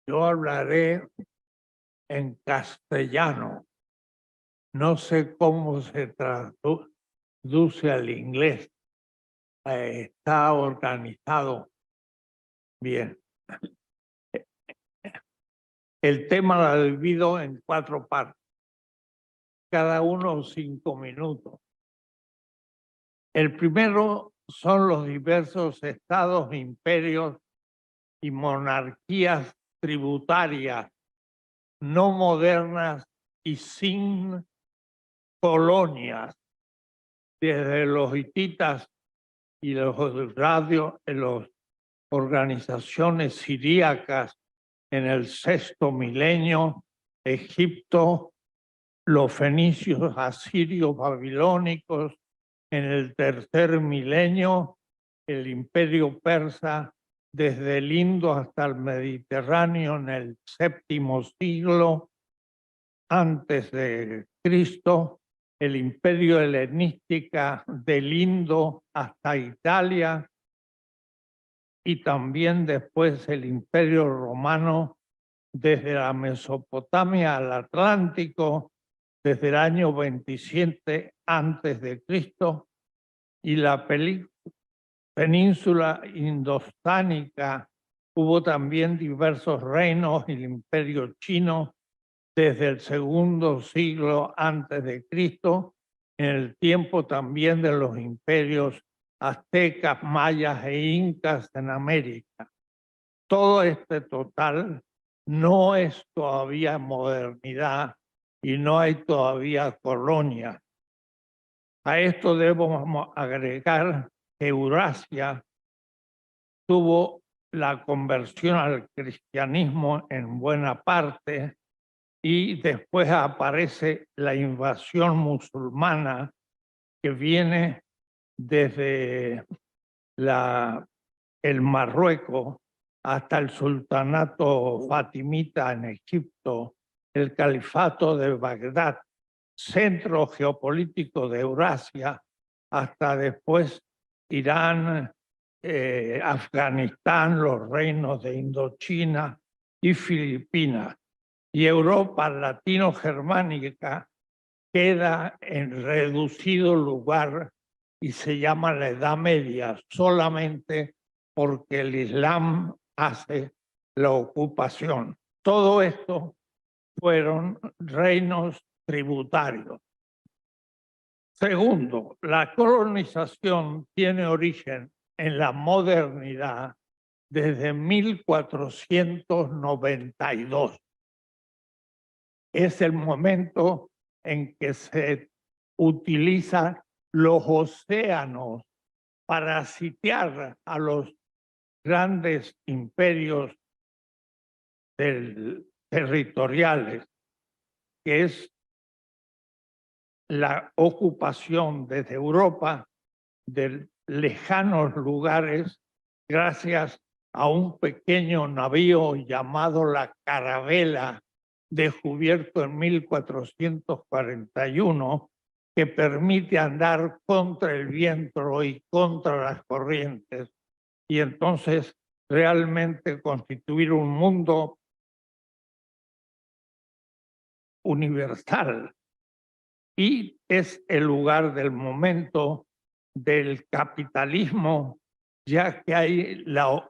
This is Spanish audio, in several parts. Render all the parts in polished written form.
Yo hablaré en castellano. No sé cómo se traduce al inglés. Está organizado bien. El tema lo divido en 4 partes, cada uno 5 minutos. El primero son los diversos estados, imperios y monarquías tributarias no modernas y sin colonias, desde los hititas y los organizaciones siríacas en el 6º milenio, Egipto, los fenicios, asirios, babilónicos en el 3er milenio, el imperio persa desde el Indo hasta el Mediterráneo en el 7º siglo antes de Cristo, el imperio helenística del Indo hasta Italia y también después el imperio romano desde la Mesopotamia al Atlántico desde el año 27 antes de Cristo y la península indostánica. Hubo también diversos reinos y el imperio chino desde el 2º siglo antes de Cristo, en el tiempo también de los imperios aztecas, mayas e incas en América. Todo este total no es todavía modernidad y no hay todavía colonia. A esto debemos agregar que Eurasia tuvo la conversión al cristianismo en buena parte y después aparece la invasión musulmana que viene desde el Marruecos hasta el sultanato fatimita en Egipto, el califato de Bagdad, centro geopolítico de Eurasia, hasta después Irán, Afganistán, los reinos de Indochina y Filipinas. Y Europa latino-germánica queda en reducido lugar y se llama la Edad Media solamente porque el Islam hace la ocupación. Todo esto fueron reinos tributarios. Segundo, la colonización tiene origen en la modernidad desde 1492. Es el momento en que se utilizan los océanos para sitiar a los grandes imperios territoriales, que es la ocupación desde Europa de lejanos lugares gracias a un pequeño navío llamado la Carabela, descubierto en 1441, que permite andar contra el viento y contra las corrientes, y entonces realmente constituir un mundo universal. Y es el lugar del momento del capitalismo, ya que hay la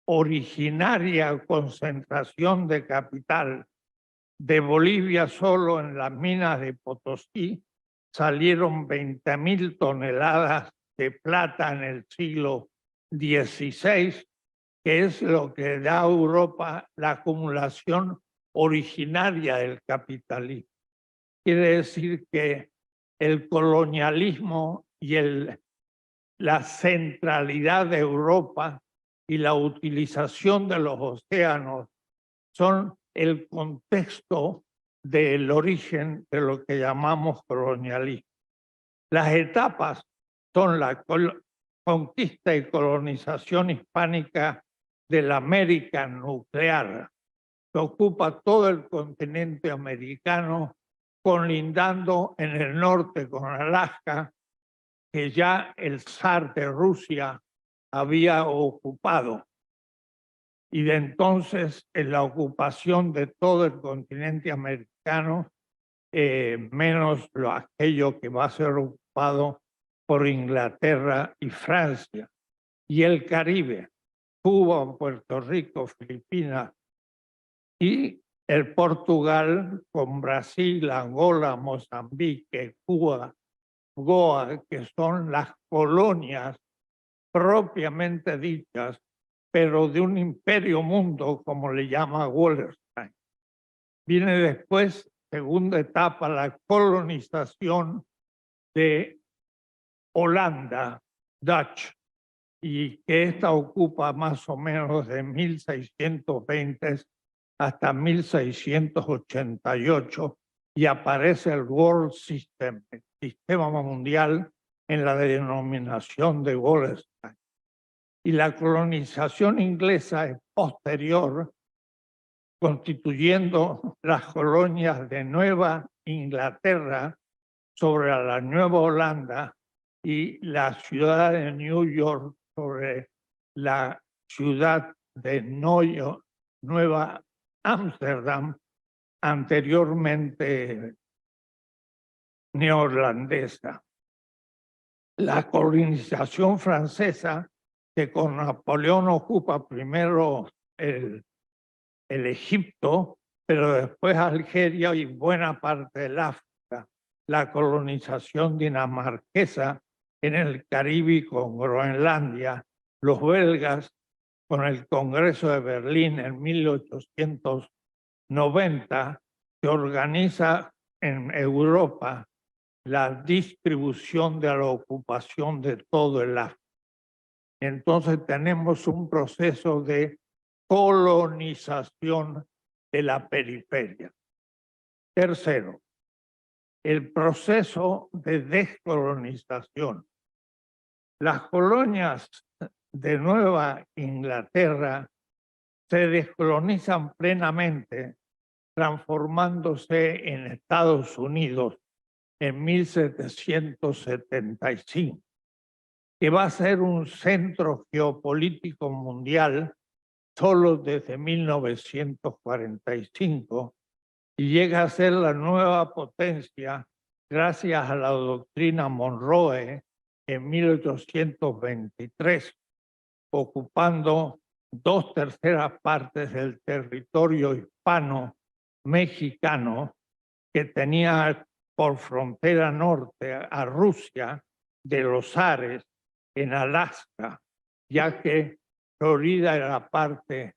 originaria concentración de capital. De Bolivia solo en las minas de Potosí salieron 20.000 toneladas de plata en el siglo XVI, que es lo que da a Europa la acumulación originaria del capitalismo. Quiere decir que el colonialismo y la centralidad de Europa y la utilización de los océanos son el contexto del origen de lo que llamamos colonialismo. Las etapas son la conquista y colonización hispánica de la América nuclear, que ocupa todo el continente americano, colindando en el norte con Alaska, que ya el zar de Rusia había ocupado. y de entonces en la ocupación de todo el continente americano, menos aquello que va a ser ocupado por Inglaterra y Francia, y el Caribe, Cuba, Puerto Rico, Filipinas y el Portugal con Brasil, Angola, Mozambique, Cuba, Goa, que son las colonias propiamente dichas, pero de un imperio mundo, como le llama Wallerstein. Viene después, segunda etapa, la colonización de Holanda, Dutch, y que esta ocupa más o menos de 1620 hasta 1688 y aparece el World System, el sistema mundial, en la denominación de Wallerstein. Y la colonización inglesa es posterior, constituyendo las colonias de Nueva Inglaterra sobre la Nueva Holanda y la ciudad de New York sobre la ciudad de Nueva Ámsterdam, anteriormente neerlandesa. La colonización francesa, que con Napoleón ocupa primero el Egipto, pero después Algeria y buena parte del África. La colonización dinamarquesa en el Caribe con Groenlandia, los belgas con el Congreso de Berlín en 1890, se organiza en Europa la distribución de la ocupación de todo el África. Entonces tenemos un proceso de colonización de la periferia. Tercero, el proceso de descolonización. Las colonias de Nueva Inglaterra se descolonizan plenamente, transformándose en Estados Unidos en 1775, que va a ser un centro geopolítico mundial solo desde 1945 y llega a ser la nueva potencia gracias a la doctrina Monroe en 1823, ocupando 2/3 partes del territorio hispano-mexicano que tenía por frontera norte a Rusia, de los Ares, en Alaska, ya que Florida era parte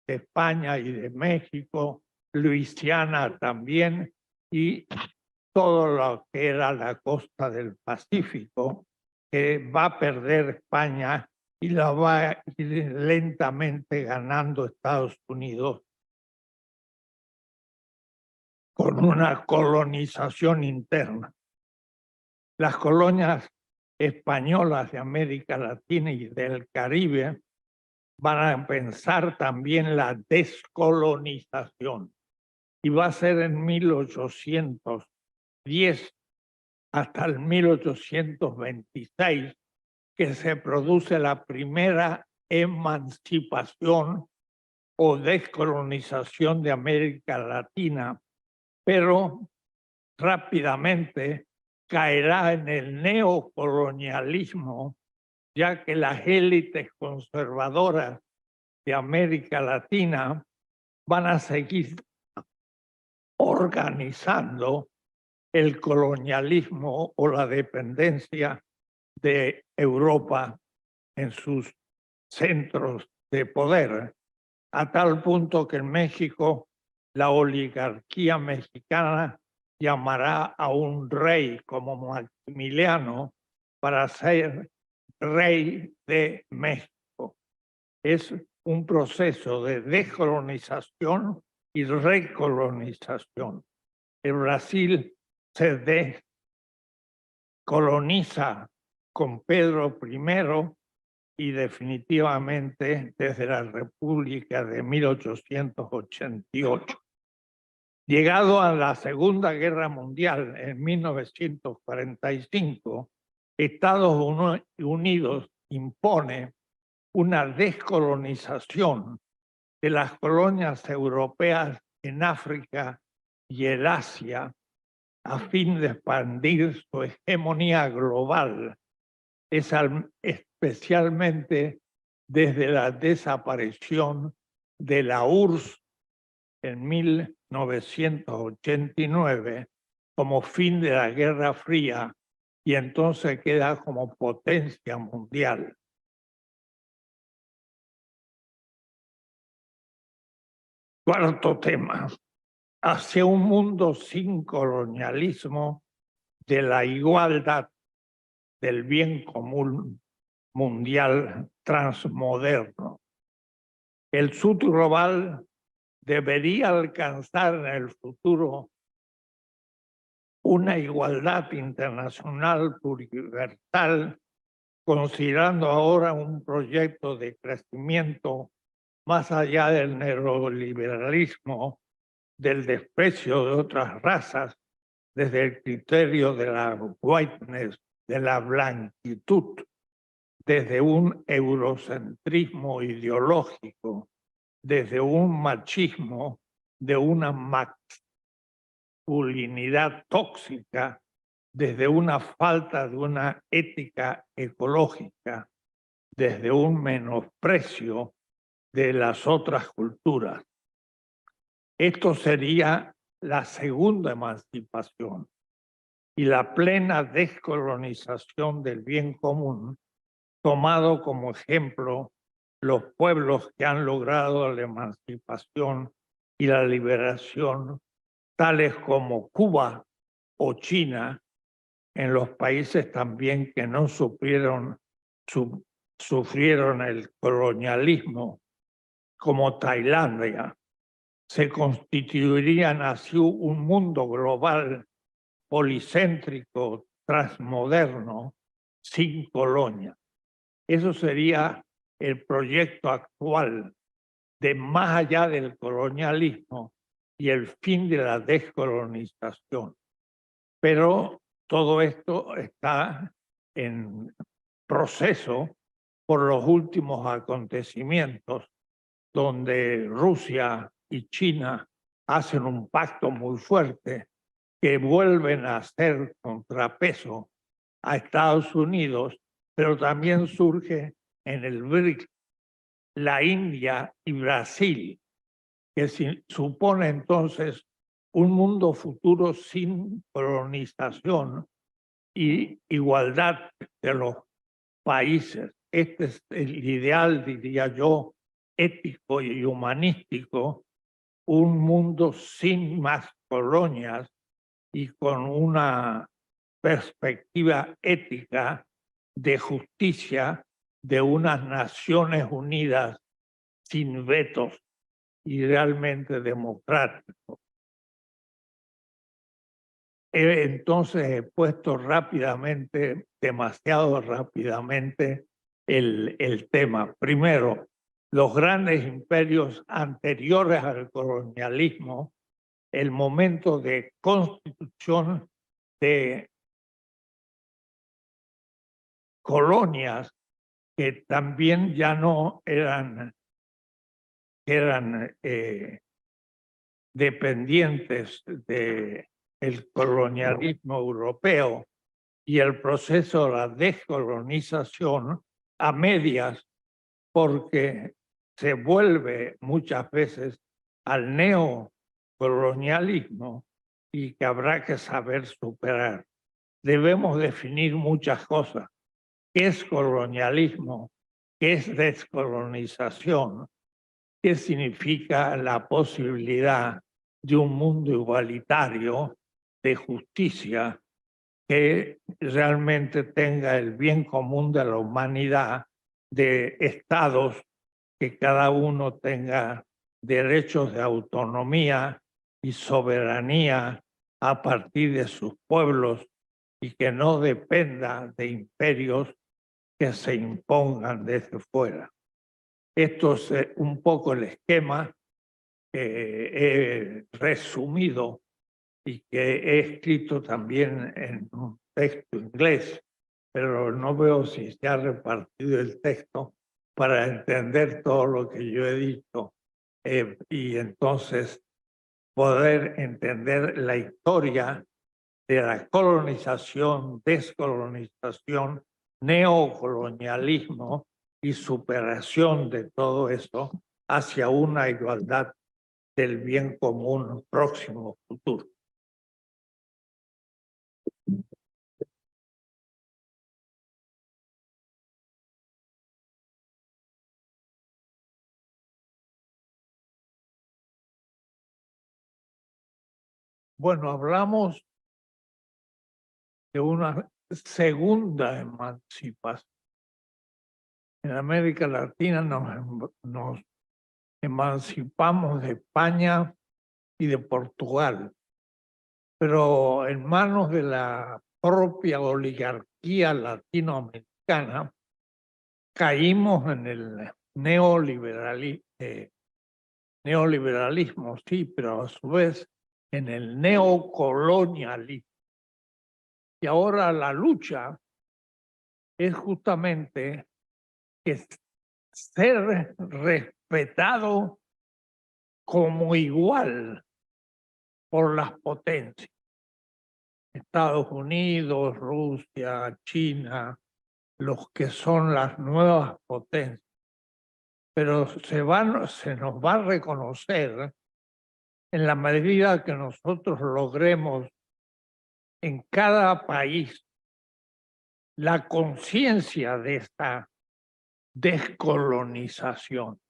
de España y de México, Luisiana también, y todo lo que era la costa del Pacífico, que va a perder España y la va a ir lentamente ganando Estados Unidos con una colonización interna. Las colonias españolas de América Latina y del Caribe van a pensar también la descolonización. Y va a ser en 1810 hasta el 1826 que se produce la primera emancipación o descolonización de América Latina, pero rápidamente caerá en el neocolonialismo, ya que las élites conservadoras de América Latina van a seguir organizando el colonialismo o la dependencia de Europa en sus centros de poder, a tal punto que en México la oligarquía mexicana llamará a un rey como Maximiliano para ser rey de México. Es un proceso de descolonización y recolonización. El Brasil se descoloniza con Pedro I y definitivamente desde la República de 1888. Llegado a la Segunda Guerra Mundial en 1945, Estados Unidos impone una descolonización de las colonias europeas en África y el Asia a fin de expandir su hegemonía global, especialmente desde la desaparición de la URSS en 1989 como fin de la Guerra Fría y entonces queda como potencia mundial. Cuarto tema, hacia un mundo sin colonialismo, de la igualdad del bien común mundial transmoderno. El sur global debería alcanzar en el futuro una igualdad internacional pluriversal, considerando ahora un proyecto de crecimiento más allá del neoliberalismo, del desprecio de otras razas, desde el criterio de la whiteness, de la blanquitud, desde un eurocentrismo ideológico, desde un machismo, de una masculinidad tóxica, desde una falta de una ética ecológica, desde un menosprecio de las otras culturas. Esto sería la segunda emancipación y la plena descolonización del bien común, tomado como ejemplo los pueblos que han logrado la emancipación y la liberación, tales como Cuba o China, en los países también que no sufrieron el colonialismo, como Tailandia. Se constituirían así un mundo global, policéntrico, transmoderno, sin colonia. Eso sería el proyecto actual de más allá del colonialismo y el fin de la descolonización. Pero todo esto está en proceso por los últimos acontecimientos, donde Rusia y China hacen un pacto muy fuerte que vuelven a hacer contrapeso a Estados Unidos, pero también surge en el BRICS la India y Brasil, que supone entonces un mundo futuro sin colonización y igualdad de los países. Este es el ideal, diría yo, ético y humanístico, un mundo sin más colonias y con una perspectiva ética de justicia de unas Naciones Unidas sin vetos y realmente democrático. Entonces he puesto rápidamente, demasiado rápidamente, el tema. Primero, los grandes imperios anteriores al colonialismo, el momento de constitución de colonias que también ya no eran dependientes del colonialismo europeo y el proceso de la descolonización a medias, porque se vuelve muchas veces al neocolonialismo y que habrá que saber superar. Debemos definir muchas cosas. ¿Qué es colonialismo? ¿Qué es descolonización? ¿Qué significa la posibilidad de un mundo igualitario, de justicia, que realmente tenga el bien común de la humanidad, de estados que cada uno tenga derechos de autonomía y soberanía a partir de sus pueblos y que no dependa de imperios que se impongan desde fuera? Esto es un poco el esquema que he resumido y que he escrito también en un texto inglés, pero no veo si se ha repartido el texto para entender todo lo que yo he dicho y entonces poder entender la historia de la colonización, descolonización, neocolonialismo y superación de todo eso hacia una igualdad del bien común próximo futuro. Bueno, hablamos de una segunda emancipación. En América Latina nos emancipamos de España y de Portugal, pero en manos de la propia oligarquía latinoamericana caímos en el neoliberalismo, sí, pero a su vez en el neocolonialismo. Y ahora la lucha es justamente que ser respetado como igual por las potencias. Estados Unidos, Rusia, China, los que son las nuevas potencias. Pero se nos va a reconocer en la medida que nosotros logremos en cada país la conciencia de esta descolonización.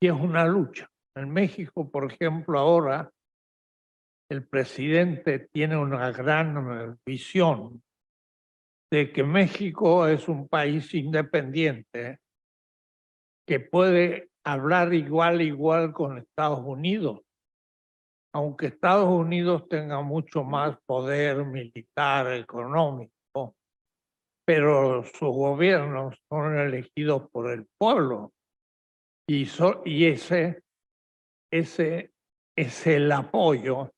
Y es una lucha. En México, por ejemplo, ahora el presidente tiene una gran visión de que México es un país independiente que puede hablar igual con Estados Unidos, aunque Estados Unidos tenga mucho más poder militar, económico, pero sus gobiernos son elegidos por el pueblo y ese es el apoyo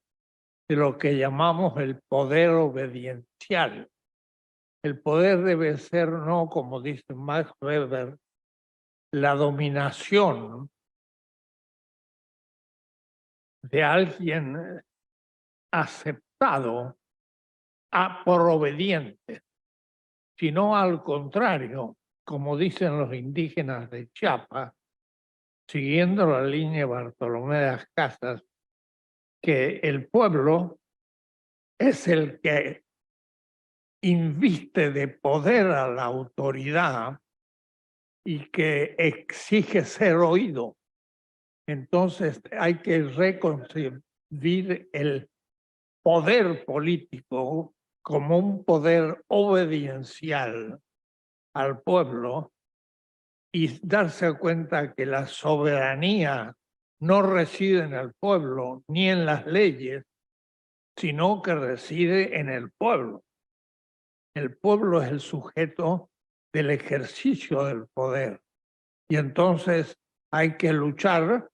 de lo que llamamos el poder obediencial. El poder debe ser, no como dice Max Weber, la dominación de alguien aceptado por obediente, sino al contrario, como dicen los indígenas de Chiapas, siguiendo la línea de Bartolomé de las Casas, que el pueblo es el que inviste de poder a la autoridad y que exige ser oído. Entonces hay que reconcebir el poder político como un poder obediencial al pueblo y darse cuenta que la soberanía no reside en el pueblo ni en las leyes, sino que reside en el pueblo. El pueblo es el sujeto del ejercicio del poder. Y entonces hay que luchar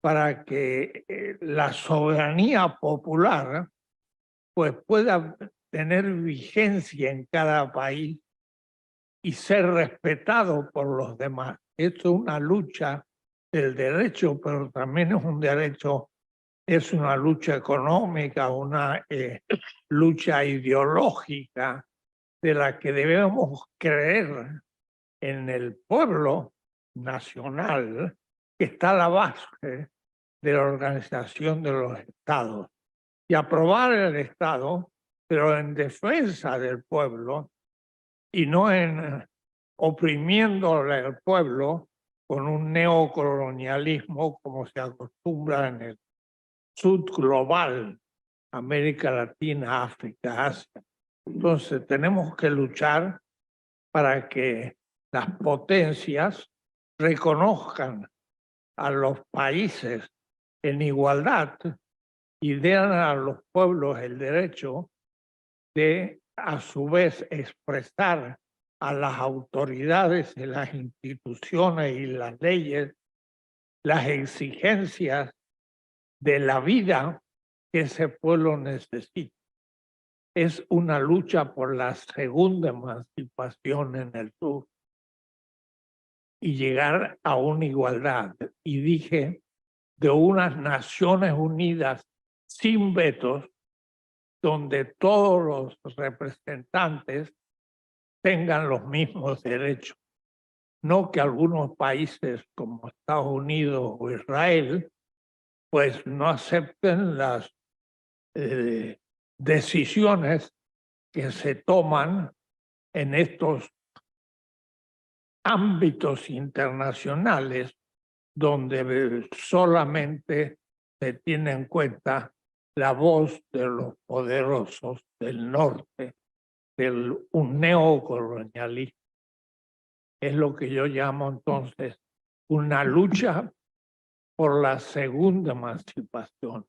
para que la soberanía popular pues pueda tener vigencia en cada país y ser respetado por los demás. Esto es una lucha del derecho, pero también es un derecho, es una lucha económica, una lucha ideológica de la que debemos creer en el pueblo nacional, que está a la base de la organización de los estados. Y aprobar el Estado, pero en defensa del pueblo y no en oprimiendo al pueblo con un neocolonialismo como se acostumbra en el sur global, América Latina, África, Asia. Entonces tenemos que luchar para que las potencias reconozcan a los países en igualdad y den a los pueblos el derecho de, a su vez, expresar a las autoridades de las instituciones y las leyes las exigencias de la vida que ese pueblo necesita. Es una lucha por la segunda emancipación en el sur y llegar a una igualdad. Y dije de unas Naciones Unidas sin vetos, donde todos los representantes tengan los mismos derechos. No que algunos países como Estados Unidos o Israel pues no acepten las decisiones que se toman en estos ámbitos internacionales donde solamente se tiene en cuenta la voz de los poderosos del norte, un neocolonialismo. Es lo que yo llamo entonces una lucha por la segunda emancipación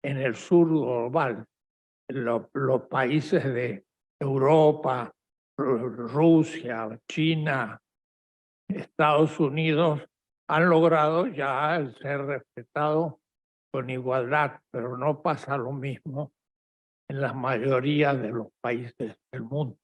en el sur global. Los países de Europa, Rusia, China, Estados Unidos han logrado ya el ser respetados con igualdad, pero no pasa lo mismo en la mayoría de los países del mundo.